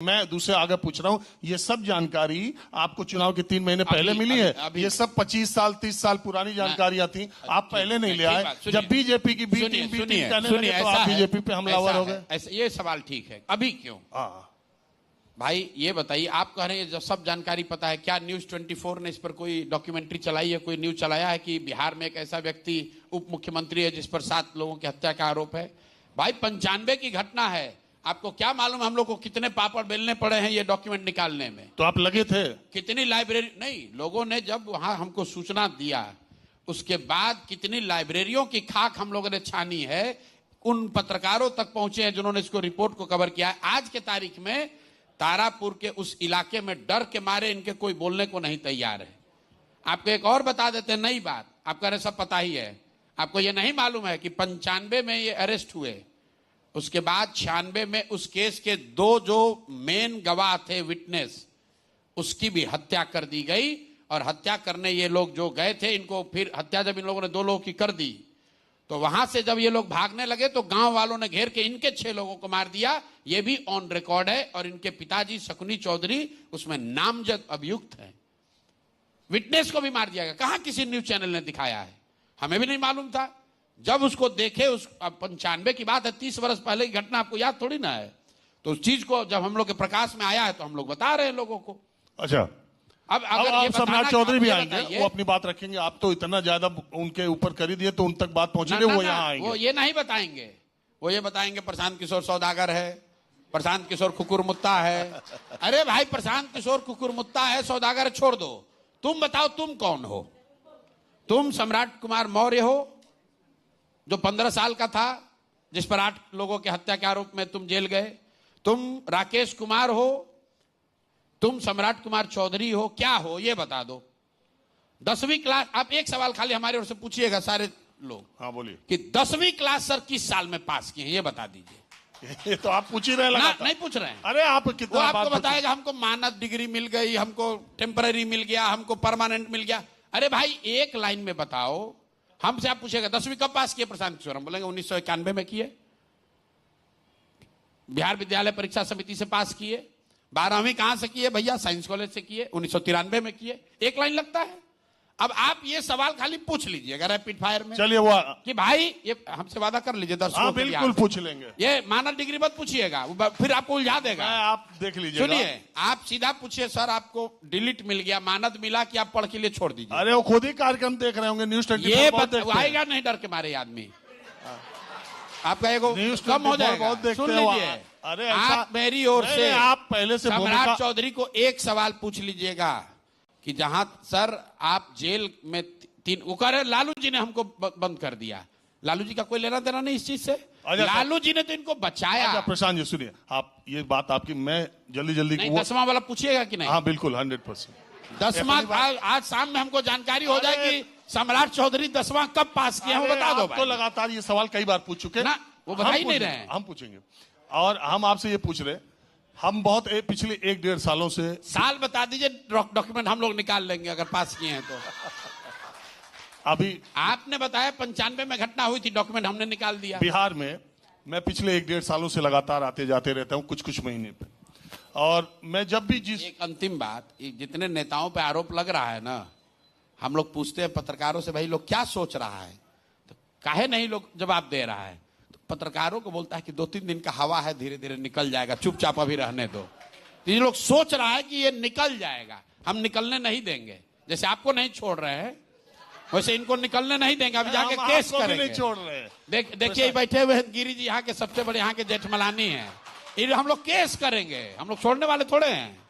मैं दूसरे आगे पूछ रहा हूँ, ये सब जानकारी आपको चुनाव के 3 महीने पहले मिली है? ये सब 25 साल 30 साल पुरानी जानकारियां थी, आप पहले नहीं ले आए। जब बीजेपी की बी टीम कहने लगे तो आप बीजेपी पे हमलावर हो गए। ये सवाल ठीक है, अभी क्यों? भाई ये बताइए, आप कह रहे हैं जब सब जानकारी पता है, क्या न्यूज 24 ने इस पर कोई डॉक्यूमेंट्री चलाई है, कोई न्यूज चलाया है कि बिहार में एक ऐसा व्यक्ति उप मुख्यमंत्री है जिस पर 7 लोगों की हत्या का आरोप है? भाई 95 की घटना है, आपको क्या मालूम हम लोग को कितने पापड़ बेलने पड़े हैं ये डॉक्यूमेंट निकालने में? तो आप लगे थे? कितनी लाइब्रेरी, नहीं, लोगों ने जब वहां हमको सूचना दिया उसके बाद कितनी लाइब्रेरियों की खाक हम लोगों ने छानी है, उन पत्रकारों तक पहुंचे हैं जिन्होंने इसको रिपोर्ट को कवर किया है। आज के तारीख में तारापुर के उस इलाके में डर के मारे इनके कोई बोलने को नहीं तैयार है। आपको एक और बता देते हैं नई बात, आपका सब पता ही है, आपको ये नहीं मालूम है कि 95 में ये अरेस्ट हुए, उसके बाद 96 में उस केस के 2 जो मेन गवाह थे, विटनेस, उसकी भी हत्या कर दी गई। और हत्या करने ये लोग जो गए थे, इनको फिर हत्या जब इन लोगों ने 2 लोगों की कर दी तो वहां से जब ये लोग भागने लगे तो गांव वालों ने घेर के इनके 6 लोगों को मार दिया। ये भी ऑन रिकॉर्ड है और इनके पिताजी शकुनी चौधरी उसमें नामजद अभियुक्त है। विटनेस को भी मार दिया गया, कहां किसी न्यूज चैनल ने दिखाया है? हमें भी नहीं मालूम था। जब उसको देखे, उस 95 की बात है, 30 वर्ष पहले की घटना, आपको याद थोड़ी ना है। तो उस चीज को जब हम लोग के प्रकाश में आया है तो हम लोग बता रहे हैं लोगों को। अच्छा, अब सम्राट चौधरी भी आएंगे, वो अपनी बात रखेंगे। आप तो इतना ज्यादा उनके ऊपर कर ही दिए तो उन तक बात पहुंचेगी, वो यहाँ आएंगे। वो ये नहीं बताएंगे, वो ये बताएंगे प्रशांत किशोर सौदागर है, प्रशांत किशोर कुकुरमुत्ता है। अरे भाई, प्रशांत किशोर कुकुरमुत्ता है, सौदागर छोड़ दो, तुम बताओ तुम कौन हो? तुम सम्राट कुमार मौर्य हो जो 15 साल का था, जिस पर 8 लोगों के हत्या के आरोप में तुम जेल गए। तुम राकेश कुमार हो, तुम सम्राट कुमार चौधरी हो, क्या हो ये बता दो। 10वीं क्लास, आप एक सवाल खाली हमारे ओर से पूछिएगा सारे लोग। हाँ बोलिए, कि 10वीं क्लास सर किस साल में पास किए हैं ये बता दीजिए। ये तो आप पूछ ही रहे हैं, नहीं पूछ रहे हैं। अरे आप कितना, आपको बताएगा हमको मानद डिग्री मिल गई, हमको टेम्पररी मिल गया, हमको परमानेंट मिल गया। अरे भाई एक लाइन में बताओ, हमसे आप पूछेगा 10वीं कब पास किए प्रशांत किशोर, हम बोलेंगे 1991 में किए, बिहार विद्यालय परीक्षा समिति से पास किए। 12वीं कहां से किए भैया? साइंस कॉलेज से किए, 1993 में किए। एक लाइन लगता है। अब आप ये सवाल खाली पूछ लीजिएगा रैपिड फायर में। चलिए वो कि भाई ये हमसे वादा कर लीजिए दर्शकों के लिए। बिल्कुल पूछ लेंगे। ये मानद डिग्री मत पूछिएगा, फिर आपको उलझा देगा। आप देख लीजिए, सुनिए, आप सीधा पूछिए सर आपको डिलीट मिल गया, मानद मिला कि आप पढ़ के लिए छोड़ दीजिए। अरे वो खुद ही कार्यक्रम देख रहे होंगे न्यूज 24। ये आएगा नहीं डर के मारे आदमी, आपका एगो कम हो जाएगा। सुन लीजिए, अरे आप मेरी ओर से आप पहले से सम्राट चौधरी को एक सवाल पूछ लीजिएगा कि जहां सर आप जेल में 3, वो कह रहे लालू जी ने हमको बंद कर दिया। लालू जी का कोई लेना देना नहीं इस चीज से, लालू जी ने तो इनको बचाया। प्रशांत जी सुनिए, आप ये बात आपकी, मैं जल्दी 10वां वाला पूछिएगा कि नहीं? हाँ बिल्कुल 100%। 10वां आज शाम में हमको जानकारी हो जाएगी सम्राट चौधरी 10वां कब पास किए हैं, वो बता दो। तो लगातार ये सवाल कई बार पूछ चुके ना, वो बता ही नहीं रहे हैं। हम पूछेंगे, और हम आपसे ये पूछ रहे, हम बहुत पिछले 1-1.5 सालों से, साल बता दीजिए, डॉक्यूमेंट हम लोग निकाल लेंगे अगर पास किए हैं तो। अभी आपने बताया 95 में घटना हुई थी, डॉक्यूमेंट हमने निकाल दिया। बिहार में मैं पिछले 1-1.5 सालों से लगातार आते जाते रहता हूँ, कुछ महीने पे, और मैं जब भी एक अंतिम बात, जितने नेताओं पे आरोप लग रहा है ना, हम लोग पूछते हैं पत्रकारों से, भाई लोग क्या सोच रहा है, तो काहे नहीं लोग जवाब दे रहा है, तो पत्रकारों को बोलता है कि 2-3 दिन का हवा है, धीरे धीरे निकल जाएगा, चुपचाप अभी रहने दो। तो ये लोग सोच रहा है कि ये निकल जाएगा, हम निकलने नहीं देंगे। जैसे आपको नहीं छोड़ रहे हैं वैसे इनको निकलने नहीं देंगे, अभी जाके केस करेंगे। नहीं छोड़ रहे हैं। देखिए बैठे हुए गिरी जी यहाँ के सबसे बड़े, यहाँ के जेठमलानी हैं, हम लोग केस करेंगे, हम लोग छोड़ने वाले थोड़े हैं।